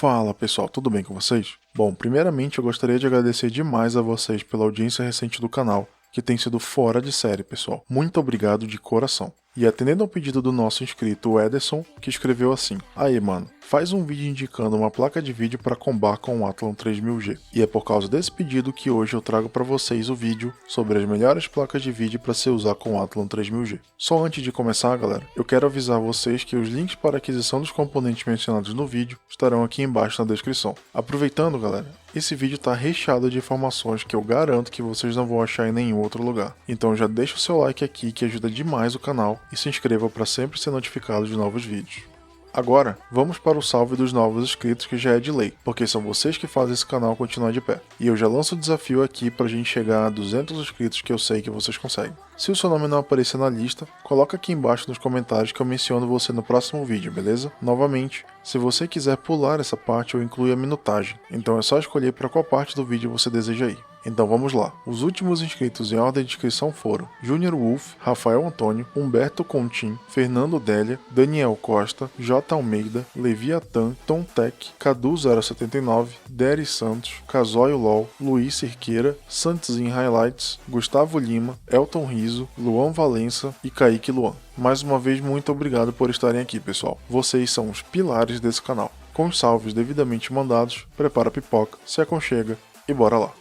Fala pessoal, tudo bem com vocês? Bom, primeiramente eu gostaria de agradecer demais a vocês pela audiência recente do canal, que tem sido fora de série, pessoal. Muito obrigado de coração. E atendendo ao pedido do nosso inscrito, o Ederson, que escreveu assim: Aí mano, faz um vídeo indicando uma placa de vídeo para combar com o Athlon 3000G. E é por causa desse pedido que hoje eu trago para vocês o vídeo sobre as melhores placas de vídeo para se usar com o Athlon 3000G. Só antes de começar, galera, eu quero avisar vocês que os links para aquisição dos componentes mencionados no vídeo estarão aqui embaixo na descrição. Aproveitando, galera, esse vídeo está recheado de informações que eu garanto que vocês não vão achar em nenhum outro lugar. Então já deixa o seu like aqui que ajuda demais o canal e se inscreva para sempre ser notificado de novos vídeos. Agora, vamos para o salve dos novos inscritos que já é de lei, porque são vocês que fazem esse canal continuar de pé. E eu já lanço o desafio aqui pra gente chegar a 200 inscritos que eu sei que vocês conseguem. Se o seu nome não aparecer na lista, coloca aqui embaixo nos comentários que eu menciono você no próximo vídeo, beleza? Novamente, se você quiser pular essa parte eu incluo a minutagem, então é só escolher para qual parte do vídeo você deseja ir. Então vamos lá. Os últimos inscritos em ordem de inscrição foram Junior Wolf, Rafael Antônio, Humberto Contim, Fernando Délia, Daniel Costa, J. Almeida, Leviathan, Tom Tech, Cadu079, Dery Santos, Casoio LOL, Luiz Cerqueira, Santos em Highlights, Gustavo Lima, Elton Riso, Luan Valença e Kaique Luan. Mais uma vez, muito obrigado por estarem aqui, pessoal. Vocês são os pilares desse canal. Com os salves devidamente mandados, prepara a pipoca, se aconchega e bora lá.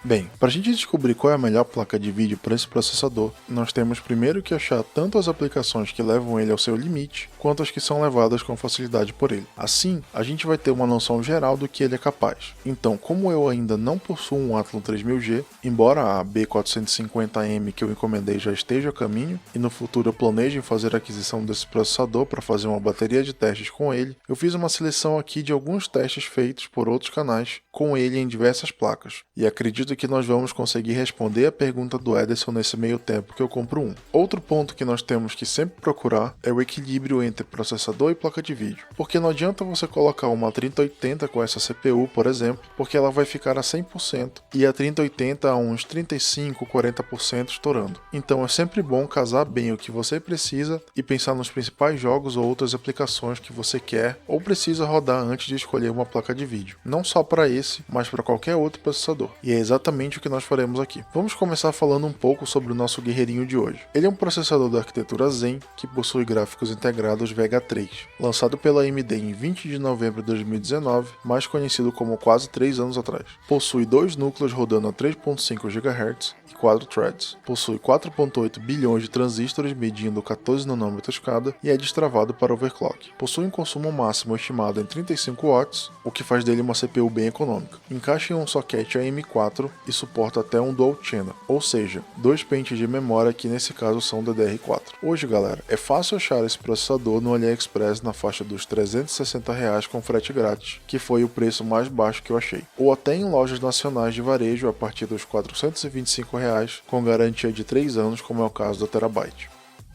Bem, para a gente descobrir qual é a melhor placa de vídeo para esse processador, nós temos primeiro que achar tanto as aplicações que levam ele ao seu limite, quanto as que são levadas com facilidade por ele. Assim, a gente vai ter uma noção geral do que ele é capaz. Então, como eu ainda não possuo um Athlon 3000G, embora a B450M que eu encomendei já esteja a caminho, e no futuro eu planejo em fazer a aquisição desse processador para fazer uma bateria de testes com ele, eu fiz uma seleção aqui de alguns testes feitos por outros canais com ele em diversas placas, e acredito que nós vamos conseguir responder a pergunta do Ederson nesse meio tempo que eu compro um. Outro ponto que nós temos que sempre procurar é o equilíbrio entre processador e placa de vídeo, porque não adianta você colocar uma 3080 com essa CPU, por exemplo, porque ela vai ficar a 100% e a 3080 a uns 35, 40% estourando. Então é sempre bom casar bem o que você precisa e pensar nos principais jogos ou outras aplicações que você quer ou precisa rodar antes de escolher uma placa de vídeo, não só para esse, mas para qualquer outro processador. E é exatamente o que nós faremos aqui. Vamos começar falando um pouco sobre o nosso guerreirinho de hoje. Ele é um processador da arquitetura Zen que possui gráficos integrados Vega 3, lançado pela AMD em 20 de novembro de 2019, mais conhecido como quase 3 anos atrás. Possui 2 núcleos rodando a 3.5 GHz e 4 threads. Possui 4.8 bilhões de transistores medindo 14 nanômetros cada e é destravado para overclock. Possui um consumo máximo estimado em 35 watts, o que faz dele uma CPU bem econômica. Encaixa em um socket AM4 e suporta até um Dual Channel, ou seja, 2 pentes de memória que nesse caso são DDR4. Hoje, galera, é fácil achar esse processador no AliExpress na faixa dos R$360 com frete grátis, que foi o preço mais baixo que eu achei, ou até em lojas nacionais de varejo a partir dos R$425 com garantia de 3 anos, como é o caso da Terabyte.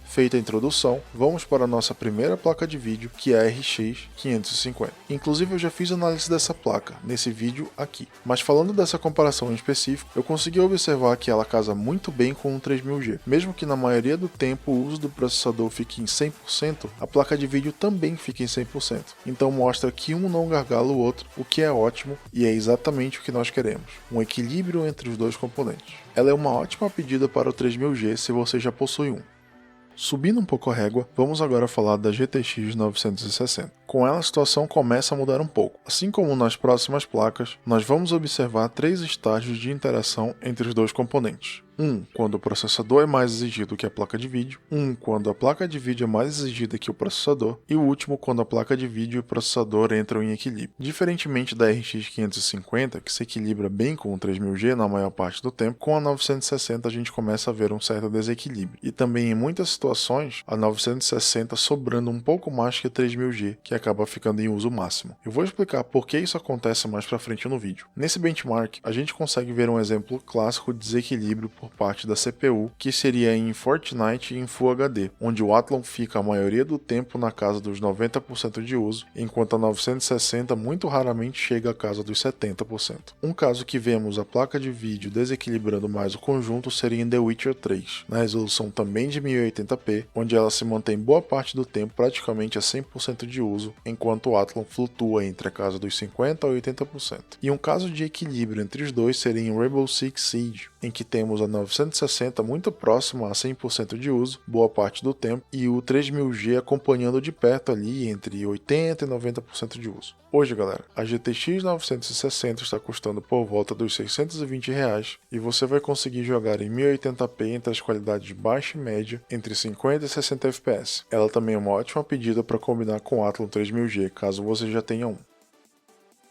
Feita a introdução, vamos para a nossa primeira placa de vídeo, que é a RX 550. Inclusive eu já fiz análise dessa placa, nesse vídeo aqui. Mas falando dessa comparação em específico, eu consegui observar que ela casa muito bem com o 3000G. Mesmo que na maioria do tempo o uso do processador fique em 100%, a placa de vídeo também fica em 100%. Então mostra que um não gargala o outro, o que é ótimo e é exatamente o que nós queremos. Um equilíbrio entre os dois componentes. Ela é uma ótima pedida para o 3000G se você já possui um. Subindo um pouco a régua, vamos agora falar da GTX 960. Com ela a situação começa a mudar um pouco. Assim como nas próximas placas, nós vamos observar 3 estágios de interação entre os dois componentes. Quando o processador é mais exigido que a placa de vídeo, quando a placa de vídeo é mais exigida que o processador, e o último quando a placa de vídeo e o processador entram em equilíbrio. Diferentemente da RX 550, que se equilibra bem com o 3000G na maior parte do tempo, com a 960 a gente começa a ver um certo desequilíbrio, e também em muitas situações a 960 sobrando um pouco mais que a 3000G, que acaba ficando em uso máximo. Eu vou explicar por que isso acontece mais pra frente no vídeo. Nesse benchmark, a gente consegue ver um exemplo clássico de desequilíbrio por parte da CPU, que seria em Fortnite e em Full HD, onde o Athlon fica a maioria do tempo na casa dos 90% de uso, enquanto a 960 muito raramente chega à casa dos 70%. Um caso que vemos a placa de vídeo desequilibrando mais o conjunto seria em The Witcher 3, na resolução também de 1080p, onde ela se mantém boa parte do tempo praticamente a 100% de uso, uso, enquanto o Athlon flutua entre a casa dos 50% a 80%. E um caso de equilíbrio entre os dois seria em Rainbow Six Siege, em que temos a 960 muito próxima a 100% de uso, boa parte do tempo, e o 3000G acompanhando de perto ali entre 80% e 90% de uso. Hoje, galera, a GTX 960 está custando por volta dos R$620 e você vai conseguir jogar em 1080p entre as qualidades baixa e média, entre 50 e 60 FPS. Ela também é uma ótima pedida para combinar com o Athlon 3000G, caso você já tenha um.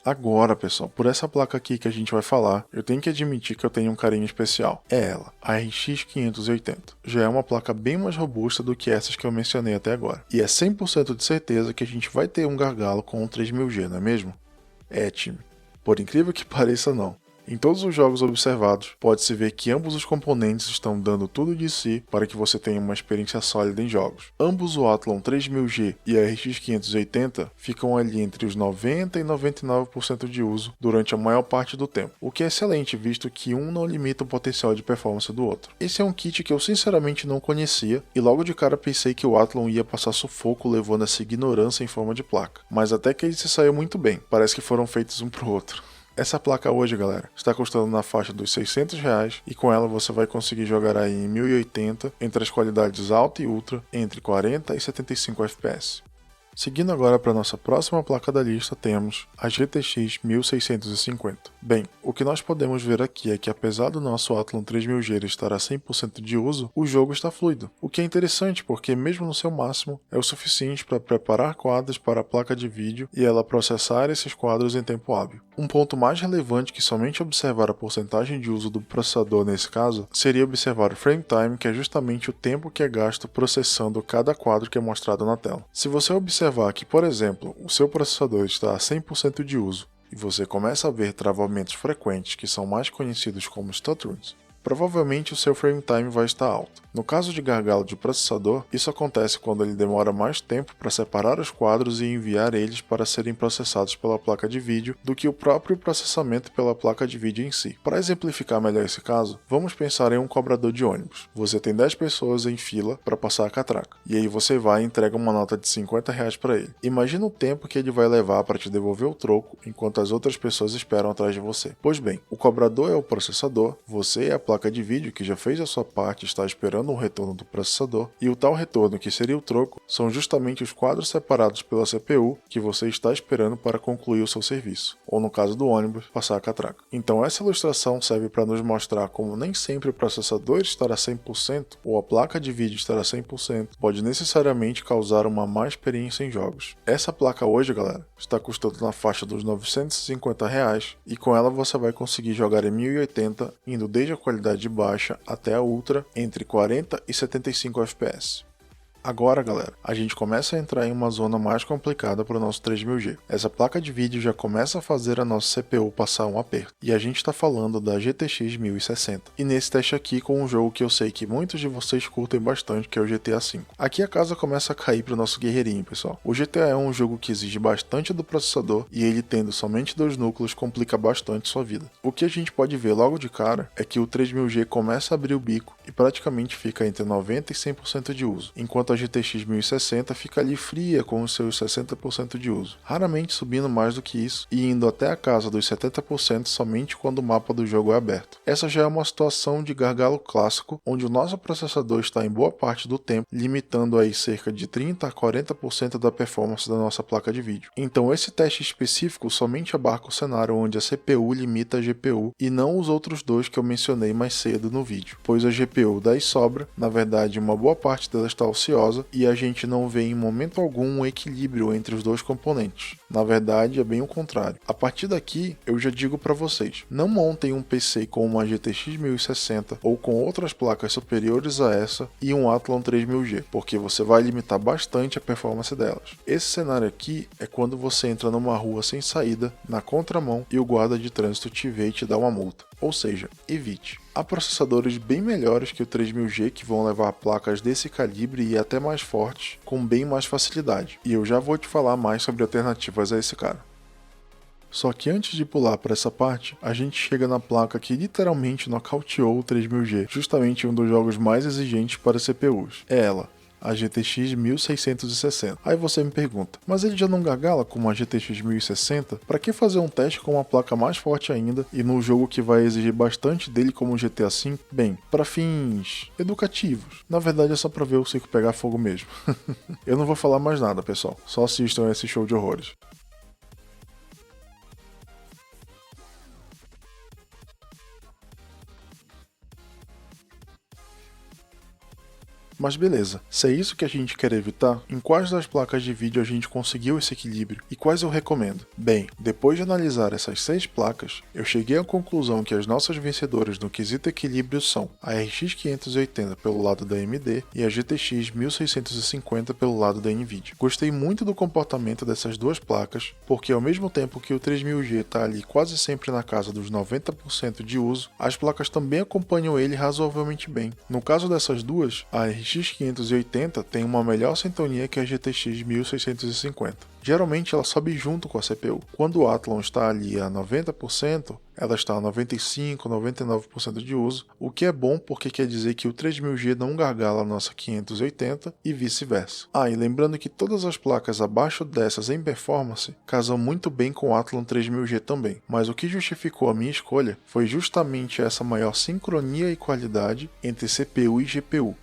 Agora, pessoal, por essa placa aqui que a gente vai falar, eu tenho que admitir que eu tenho um carinho especial. É ela, a RX 580. Já é uma placa bem mais robusta do que essas que eu mencionei até agora. E é 100% de certeza que a gente vai ter um gargalo com o 3000G, não é mesmo? É, time. Por incrível que pareça, não. Em todos os jogos observados, pode-se ver que ambos os componentes estão dando tudo de si para que você tenha uma experiência sólida em jogos. Ambos o Athlon 3000G e a RX 580 ficam ali entre os 90% e 99% de uso durante a maior parte do tempo, o que é excelente visto que um não limita o potencial de performance do outro. Esse é um kit que eu sinceramente não conhecia e logo de cara pensei que o Athlon ia passar sufoco levando essa ignorância em forma de placa, mas até que ele se saiu muito bem, parece que foram feitos um pro outro. Essa placa hoje, galera, está custando na faixa dos R$600 e com ela você vai conseguir jogar aí em 1080 entre as qualidades alta e ultra entre 40 e 75 FPS. Seguindo agora para nossa próxima placa da lista, temos a GTX 1650. Bem, o que nós podemos ver aqui é que apesar do nosso Athlon 3000G estar a 100% de uso, o jogo está fluido, o que é interessante porque mesmo no seu máximo, é o suficiente para preparar quadros para a placa de vídeo e ela processar esses quadros em tempo hábil. Um ponto mais relevante que somente observar a porcentagem de uso do processador nesse caso, seria observar o frame time, que é justamente o tempo que é gasto processando cada quadro que é mostrado na tela. Se você observar que, por exemplo, o seu processador está a 100% de uso e você começa a ver travamentos frequentes que são mais conhecidos como stutterings, provavelmente o seu frame time vai estar alto. No caso de gargalo de processador, isso acontece quando ele demora mais tempo para separar os quadros e enviar eles para serem processados pela placa de vídeo do que o próprio processamento pela placa de vídeo em si. Para exemplificar melhor esse caso, vamos pensar em um cobrador de ônibus. Você tem 10 pessoas em fila para passar a catraca, e aí você vai e entrega uma nota de R$50 para ele. Imagina o tempo que ele vai levar para te devolver o troco enquanto as outras pessoas esperam atrás de você. Pois bem, o cobrador é o processador, você é a placa de vídeo que já fez a sua parte e está esperando um retorno do processador, e o tal retorno que seria o troco são justamente os quadros separados pela CPU que você está esperando para concluir o seu serviço, ou no caso do ônibus, passar a catraca. Então essa ilustração serve para nos mostrar como nem sempre o processador estar a 100% ou a placa de vídeo estar a 100% pode necessariamente causar uma má experiência em jogos. Essa placa hoje, galera, está custando na faixa dos R$950 e com ela você vai conseguir jogar em 1080 indo desde a qualidade baixa até a ultra entre 40 e 75 FPS. Agora, galera, a gente começa a entrar em uma zona mais complicada para o nosso 3000G. Essa placa de vídeo já começa a fazer a nossa CPU passar um aperto. E a gente está falando da GTX 1060. E nesse teste aqui com um jogo que eu sei que muitos de vocês curtem bastante, que é o GTA V. Aqui a casa começa a cair para o nosso guerreirinho, pessoal. O GTA é um jogo que exige bastante do processador e ele tendo somente 2 núcleos complica bastante sua vida. O que a gente pode ver logo de cara é que o 3000G começa a abrir o bico e praticamente fica entre 90% e 100% de uso, enquanto a GTX 1060 fica ali fria com os seus 60% de uso, raramente subindo mais do que isso e indo até a casa dos 70% somente quando o mapa do jogo é aberto. Essa já é uma situação de gargalo clássico, onde o nosso processador está em boa parte do tempo, limitando aí cerca de 30% a 40% da performance da nossa placa de vídeo. Então esse teste específico somente abarca o cenário onde a CPU limita a GPU e não os outros dois que eu mencionei mais cedo no vídeo, pois a GPU daí sobra, na verdade uma boa parte dela está ociosa e a gente não vê em momento algum um equilíbrio entre os dois componentes. Na verdade é bem o contrário. A partir daqui eu já digo para vocês, não montem um PC com uma GTX 1060 ou com outras placas superiores a essa e um Athlon 3000G, porque você vai limitar bastante a performance delas. Esse cenário aqui é quando você entra numa rua sem saída, na contramão, e o guarda de trânsito te vê e te dá uma multa. Ou seja, evite. Há processadores bem melhores que o 3000G que vão levar placas desse calibre e até mais fortes, com bem mais facilidade. E eu já vou te falar mais sobre alternativas a esse cara. Só que antes de pular para essa parte, a gente chega na placa que literalmente nocauteou o 3000G, justamente um dos jogos mais exigentes para CPUs. É ela, a GTX 1660. Aí você me pergunta, mas ele já não gargala como a GTX 1060? Para que fazer um teste com uma placa mais forte ainda e num jogo que vai exigir bastante dele como o GTA V? Bem, para fins educativos. Na verdade é só para ver o circo pegar fogo mesmo. Eu não vou falar mais nada, pessoal. Só assistam a esse show de horrores. Mas beleza, se é isso que a gente quer evitar, em quais das placas de vídeo a gente conseguiu esse equilíbrio e quais eu recomendo? Bem, depois de analisar essas 6 placas, eu cheguei à conclusão que as nossas vencedoras no quesito equilíbrio são a RX 580 pelo lado da AMD e a GTX 1650 pelo lado da Nvidia. Gostei muito do comportamento dessas duas placas, porque ao mesmo tempo que o 3000G está ali quase sempre na casa dos 90% de uso, as placas também acompanham ele razoavelmente bem. No caso dessas duas, a RX 580 tem uma melhor sintonia que a GTX 1650. Geralmente ela sobe junto com a CPU. Quando o Athlon está ali a 90%, ela está a 95%, 99% de uso, o que é bom porque quer dizer que o 3000G não gargala a nossa 580 e vice-versa. E lembrando que todas as placas abaixo dessas em performance casam muito bem com o Athlon 3000G também, mas o que justificou a minha escolha foi justamente essa maior sincronia e qualidade entre CPU e GPU.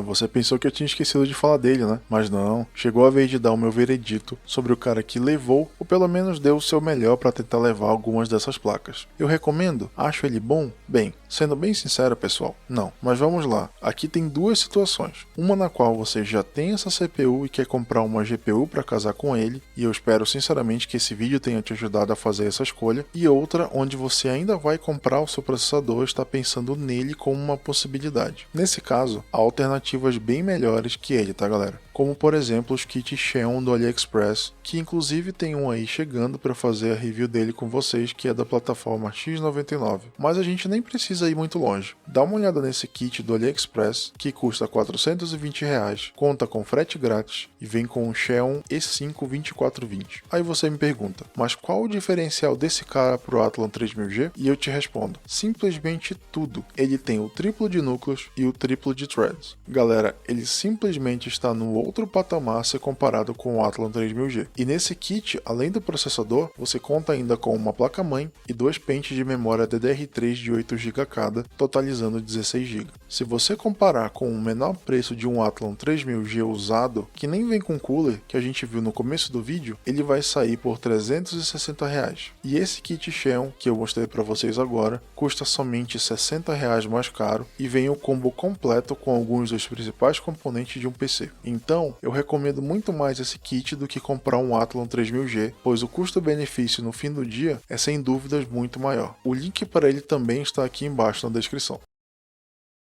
Você pensou que eu tinha esquecido de falar dele, né? Mas não, chegou a vez de dar o meu veredito sobre o cara que levou, ou pelo menos deu o seu melhor para tentar levar algumas dessas placas. Eu recomendo? Acho ele bom? Bem, sendo bem sincero, pessoal, não. Mas vamos lá, aqui tem duas situações. Uma na qual você já tem essa CPU e quer comprar uma GPU para casar com ele, e eu espero sinceramente que esse vídeo tenha te ajudado a fazer essa escolha, e outra onde você ainda vai comprar o seu processador e está pensando nele como uma possibilidade. Nesse caso, há alternativas bem melhores que ele, tá galera? Como por exemplo os kits Xeon do AliExpress, que inclusive tem um aí chegando para fazer a review dele com vocês, que é da plataforma X99. Mas a gente nem precisa ir muito longe. Dá uma olhada nesse kit do AliExpress, que custa R$420, conta com frete grátis e vem com um Xeon E5 2420. Aí você me pergunta, mas qual o diferencial desse cara pro Athlon 3000G? E eu te respondo, simplesmente tudo. Ele tem o triplo de núcleos e o triplo de threads. Galera, ele simplesmente está no outro patamar se comparado com o Athlon 3000G. E nesse kit, além do processador, você conta ainda com uma placa-mãe e 2 pentes de memória DDR3 de 8GB cada, totalizando 16GB. Se você comparar com o menor preço de um Athlon 3000G usado, que nem vem com cooler, que a gente viu no começo do vídeo, ele vai sair por R$360. E esse kit Xeon, que eu mostrei para vocês agora, custa somente R$60 mais caro e vem o combo completo com alguns dos principais componentes de um PC. Então, eu recomendo muito mais esse kit do que comprar um Athlon 3000G, pois o custo-benefício no fim do dia é sem dúvidas muito maior. O link para ele também está aqui embaixo na descrição.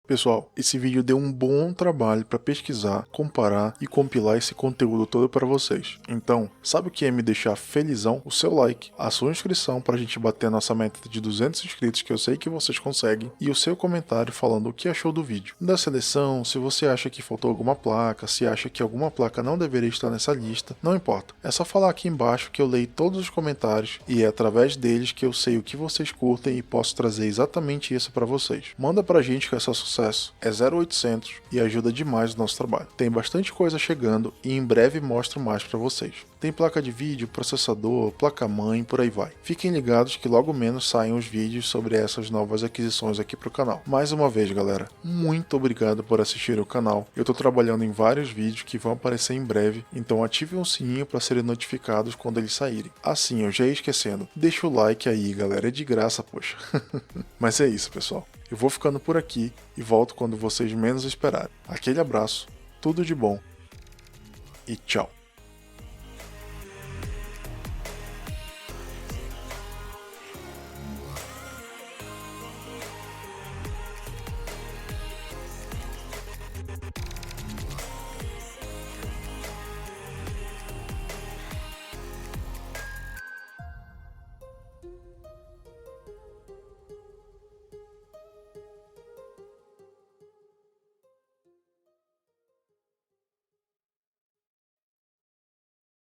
Pessoal, esse vídeo deu um bom trabalho para pesquisar, comparar e compilar esse conteúdo todo para vocês. Então, sabe o que é me deixar felizão? O seu like, a sua inscrição para a gente bater a nossa meta de 200 inscritos, que eu sei que vocês conseguem, e o seu comentário falando o que achou do vídeo. Da seleção, se você acha que faltou alguma placa, se acha que alguma placa não deveria estar nessa lista, não importa. É só falar aqui embaixo que eu leio todos os comentários e é através deles que eu sei o que vocês curtem e posso trazer exatamente isso para vocês. Manda pra gente que essa sucesso é 0800 e ajuda demais o nosso trabalho. Tem bastante coisa chegando e em breve mostro mais para vocês. Tem placa de vídeo, processador, placa-mãe, por aí vai. Fiquem ligados que logo menos saem os vídeos sobre essas novas aquisições aqui pro canal. Mais uma vez, galera, muito obrigado por assistir o canal. Eu tô trabalhando em vários vídeos que vão aparecer em breve, então ative um sininho para serem notificados quando eles saírem. Assim, eu já ia esquecendo, deixa o like aí, galera, é de graça, poxa. Mas é isso, pessoal. Eu vou ficando por aqui e volto quando vocês menos esperarem. Aquele abraço, tudo de bom e tchau.